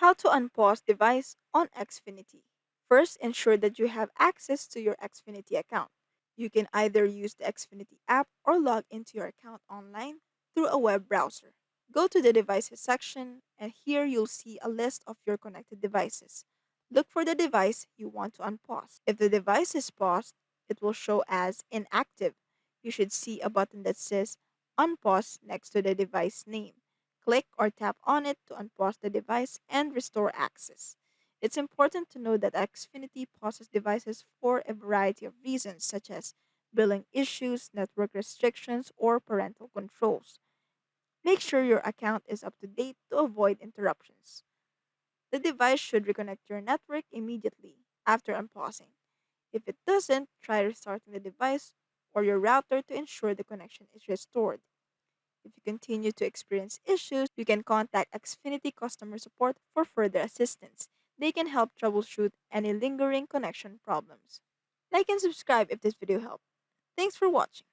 How to unpause device on Xfinity. First, ensure that you have access to your Xfinity account. You can either use the Xfinity app or log into your account online through a web browser. Go to the devices section, and here you'll see a list of your connected devices. Look for the device you want to unpause. If the device is paused, it will show as inactive. You should see a button that says Unpause next to the device name. Click or tap on it to unpause the device and restore access. It's important to know that Xfinity pauses devices for a variety of reasons, such as billing issues, network restrictions, or parental controls. Make sure your account is up to date to avoid interruptions. The device should reconnect your network immediately after unpausing. If it doesn't, try restarting the device or your router to ensure the connection is restored. If you continue to experience issues, you can contact Xfinity customer support for further assistance. They can help troubleshoot any lingering connection problems. Like and subscribe if this video helped. Thanks for watching.